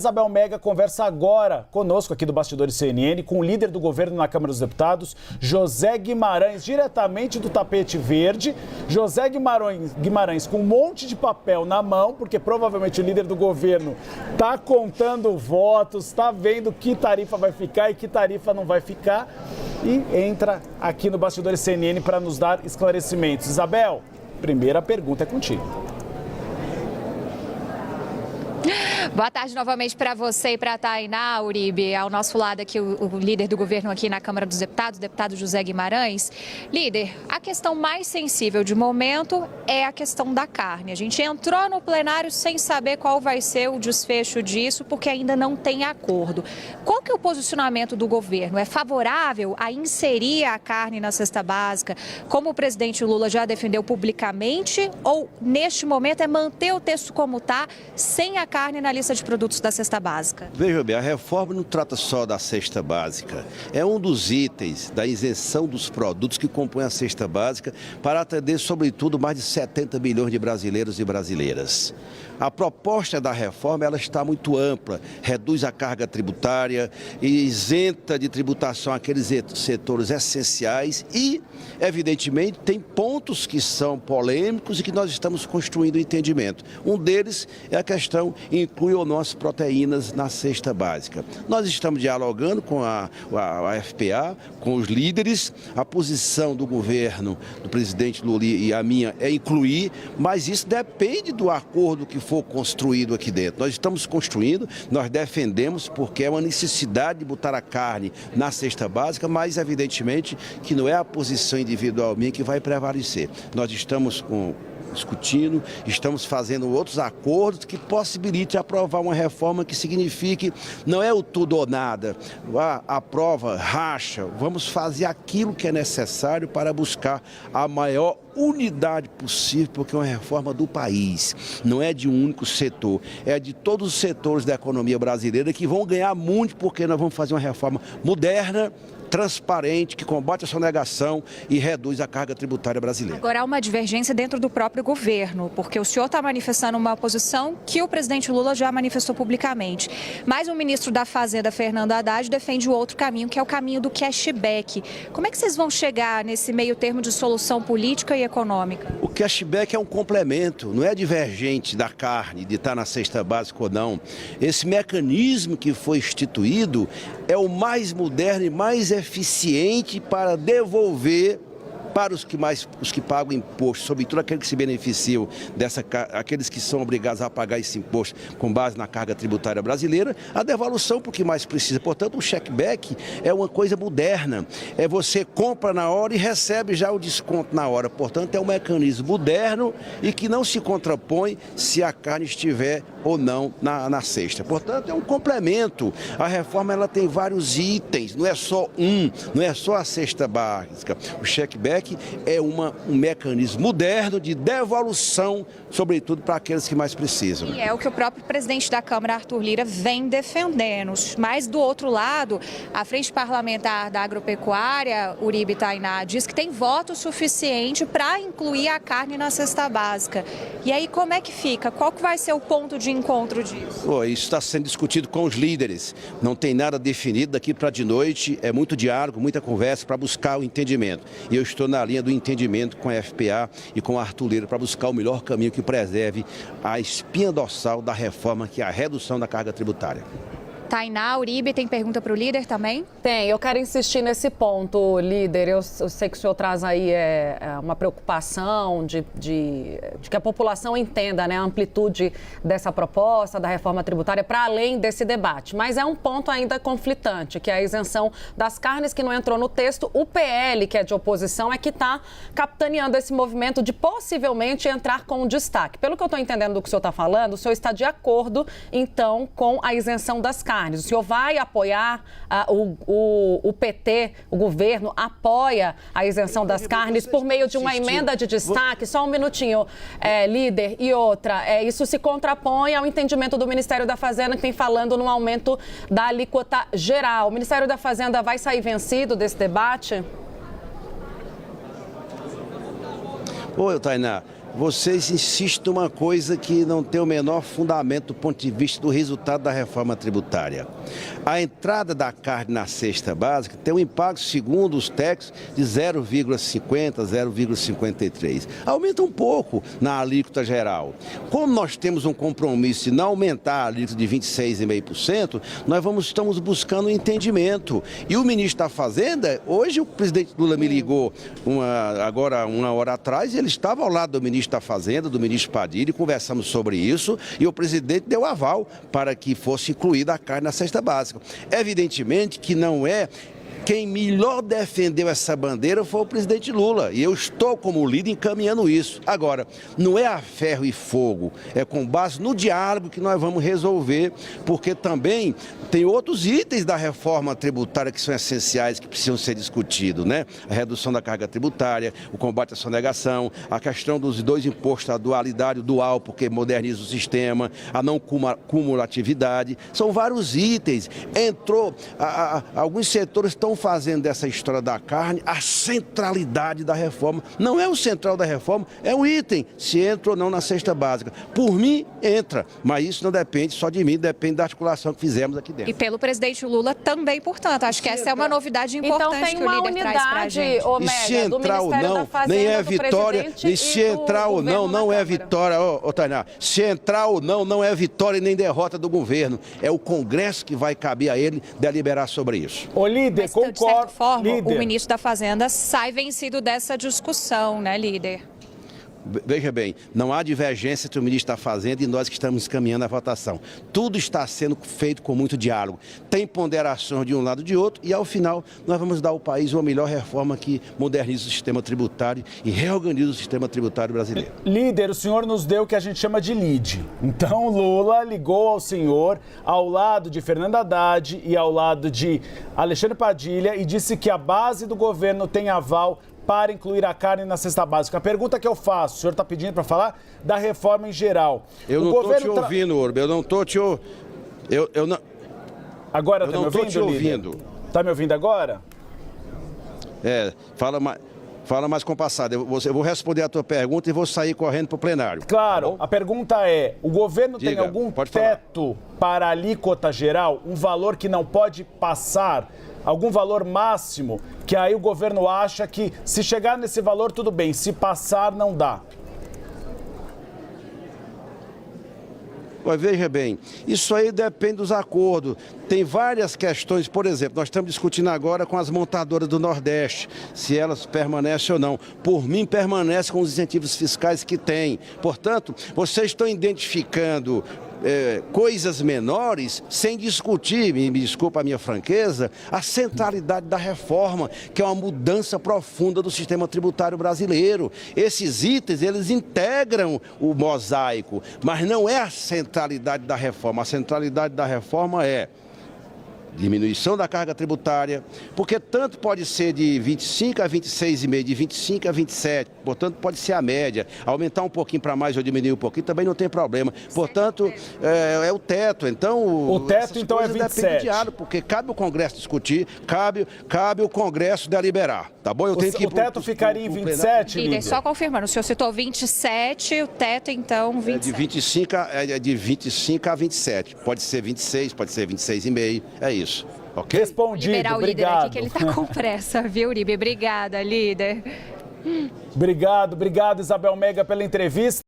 Isabel Mega conversa agora conosco aqui do Bastidores CNN com o líder do governo na Câmara dos Deputados, José Guimarães, diretamente do tapete verde. José Guimarães com um monte de papel na mão, porque provavelmente o líder do governo está contando votos, está vendo que tarifa vai ficar e que tarifa não vai ficar. E entra aqui no Bastidores CNN para nos dar esclarecimentos. Isabel, primeira pergunta é contigo. Boa tarde novamente para você e para a Tainá, Uribe. Ao nosso lado aqui o líder do governo aqui na Câmara dos Deputados, o deputado José Guimarães. Líder, a questão mais sensível de momento é a questão da carne. A gente entrou no plenário sem saber qual vai ser o desfecho disso, porque ainda não tem acordo. Qual que é o posicionamento do governo? É favorável a inserir a carne na cesta básica, como o presidente Lula já defendeu publicamente, ou neste momento é manter o texto como está, sem a carne na lista de produtos da cesta básica? Veja bem, a reforma não trata só da cesta básica. É um dos itens da isenção dos produtos que compõem a cesta básica para atender, sobretudo, mais de 70 milhões de brasileiros e brasileiras. A proposta da reforma ela está muito ampla, reduz a carga tributária, isenta de tributação aqueles setores essenciais e, evidentemente, tem pontos que são polêmicos e que nós estamos construindo entendimento. Um deles é a questão, inclui ou não as proteínas na cesta básica. Nós estamos dialogando com a FPA, com os líderes, a posição do governo, do presidente Lula e a minha é incluir, mas isso depende do acordo que for construído aqui dentro. Nós estamos construindo, nós defendemos porque é uma necessidade de botar a carne na cesta básica, mas evidentemente que não é a posição individual minha que vai prevalecer. Nós estamos discutindo, estamos fazendo outros acordos que possibilitem aprovar uma reforma que signifique, não é o tudo ou nada, aprova, racha, vamos fazer aquilo que é necessário para buscar a maior unidade possível, porque é uma reforma do país, não é de um único setor, é de todos os setores da economia brasileira que vão ganhar muito, porque nós vamos fazer uma reforma moderna, transparente, que combate a sonegação e reduz a carga tributária brasileira. Agora há uma divergência dentro do próprio governo, porque o senhor está manifestando uma posição que o presidente Lula já manifestou publicamente. Mas o ministro da Fazenda, Fernando Haddad, defende o outro caminho, que é o caminho do cashback. Como é que vocês vão chegar nesse meio termo de solução política e econômica? O cashback é um complemento, não é divergente da carne, de estar na cesta básica ou não. Esse mecanismo que foi instituído é o mais moderno e mais eficiente para devolver para os que pagam imposto, sobretudo aqueles que se beneficiam aqueles que são obrigados a pagar esse imposto com base na carga tributária brasileira, a devolução para o que mais precisa. Portanto, o checkback é uma coisa moderna. É você compra na hora e recebe já o desconto na hora. Portanto, é um mecanismo moderno e que não se contrapõe se a carne estiver ou não na cesta. Portanto, é um complemento. A reforma ela tem vários itens, não é só não é só a cesta básica. O checkback é um mecanismo moderno de devolução, sobretudo para aqueles que mais precisam. E é o que o próprio presidente da Câmara, Arthur Lira, vem defendendo. Mas, do outro lado, a Frente Parlamentar da Agropecuária, Uribe, Tainá, diz que tem voto suficiente para incluir a carne na cesta básica. E aí, como é que fica? Qual que vai ser o ponto de encontro disso? Isso está sendo discutido com os líderes. Não tem nada definido daqui para de noite. É muito diálogo, muita conversa para buscar o entendimento. E eu estou na linha do entendimento com a FPA e com a Arthur Lira para buscar o melhor caminho que preserve a espinha dorsal da reforma, que é a redução da carga tributária. Tainá, Uribe, tem pergunta para o líder também? Tem, eu quero insistir nesse ponto, líder. Eu sei que o senhor traz aí uma preocupação de que a população entenda, né, a amplitude dessa proposta, da reforma tributária, para além desse debate. Mas é um ponto ainda conflitante, que é a isenção das carnes, que não entrou no texto. O PL, que é de oposição, é que está capitaneando esse movimento de possivelmente entrar com um destaque. Pelo que eu estou entendendo do que o senhor está falando, o senhor está de acordo, então, com a isenção das carnes. O senhor vai apoiar o PT, o governo apoia a isenção das carnes por meio de uma emenda de destaque? Só um minutinho, líder. E outra, isso se contrapõe ao entendimento do Ministério da Fazenda, que vem falando no aumento da alíquota geral. O Ministério da Fazenda vai sair vencido desse debate? Oi, Tainá. vocês insistem numa coisa que não tem o menor fundamento do ponto de vista do resultado da reforma tributária. A entrada da carne na cesta básica tem um impacto, segundo os técnicos, de 0,50, 0,53. Aumenta um pouco na alíquota geral. Como nós temos um compromisso de não aumentar a alíquota de 26,5%, nós estamos buscando um entendimento. E o ministro da Fazenda, hoje o presidente Lula me ligou agora uma hora atrás, e ele estava ao lado do ministro da Fazenda, do ministro Padilha, e conversamos sobre isso, e o presidente deu aval para que fosse incluída a carne na cesta básica. Evidentemente que não é. Quem melhor defendeu essa bandeira foi o presidente Lula, e eu estou como líder encaminhando isso. Agora, não é a ferro e fogo, é com base no diálogo que nós vamos resolver, porque também tem outros itens da reforma tributária que são essenciais, que precisam ser discutidos, né? A redução da carga tributária, o combate à sonegação, a questão dos dois impostos, a dualidade, o dual, porque moderniza o sistema, a não cumulatividade, são vários itens. Alguns setores estão fazendo dessa história da carne a centralidade da reforma. Não é o central da reforma, é um item, se entra ou não na cesta básica. Por mim, entra, mas isso não depende só de mim, depende da articulação que fizemos aqui dentro. E pelo presidente Lula também, portanto. Acho que essa é uma novidade importante então, tem que o líder unidade, traz pra gente. E se entrar ou não, nem é vitória, e se entrar ou não, não é vitória, Tainá, se entrar ou não, não é vitória nem derrota do governo. É o Congresso que vai caber a ele deliberar sobre isso. Ô, líder, Mas, de certa forma, líder. o ministro da Fazenda sai vencido dessa discussão, né, líder? Veja bem, não há divergência entre o ministro da Fazenda e nós que estamos encaminhando a votação. Tudo está sendo feito com muito diálogo. Tem ponderações de um lado e de outro, e ao final nós vamos dar ao país uma melhor reforma que moderniza o sistema tributário e reorganiza o sistema tributário brasileiro. Líder, o senhor nos deu o que a gente chama de lead. Então Lula ligou ao senhor ao lado de Fernando Haddad e ao lado de Alexandre Padilha e disse que a base do governo tem aval para incluir a carne na cesta básica. A pergunta que eu faço, o senhor está pedindo para falar da reforma em geral. Eu não estou te ouvindo, Urbe, eu não estou te ouvindo. Agora está me ouvindo? Está me ouvindo agora? Fala mais compassado. Eu vou responder a tua pergunta e vou sair correndo para o plenário. Claro, a pergunta é, o governo tem algum teto para a alíquota geral? Um valor que não pode passar? Algum valor máximo que aí o governo acha que se chegar nesse valor tudo bem, se passar não dá? Mas veja bem, isso aí depende dos acordos. Tem várias questões, por exemplo, nós estamos discutindo agora com as montadoras do Nordeste, se elas permanecem ou não. Por mim, permanece com os incentivos fiscais que tem. Portanto, vocês estão identificando coisas menores sem discutir, me desculpa a minha franqueza, a centralidade da reforma, que é uma mudança profunda do sistema tributário brasileiro. Esses itens, eles integram o mosaico, mas não é a centralidade da reforma. A centralidade da reforma é diminuição da carga tributária, porque tanto pode ser de 25 a 26,5, de 25 a 27, portanto pode ser a média, aumentar um pouquinho para mais ou diminuir um pouquinho, também não tem problema. Portanto, é o teto, então... O teto então é 27. Depende do diálogo, porque cabe o Congresso discutir, cabe o Congresso deliberar, tá bom? Eu tenho que ir o teto ficaria em 27, líder? Só confirmando, o senhor citou 27, o teto então 27. De 25 a 27, pode ser 26, pode ser 26,5, é isso. Okay? Respondido, liberar o obrigado. líder aqui, que ele está com pressa, viu, Uribe? Obrigada, líder. Obrigado, Isabel Mega, pela entrevista.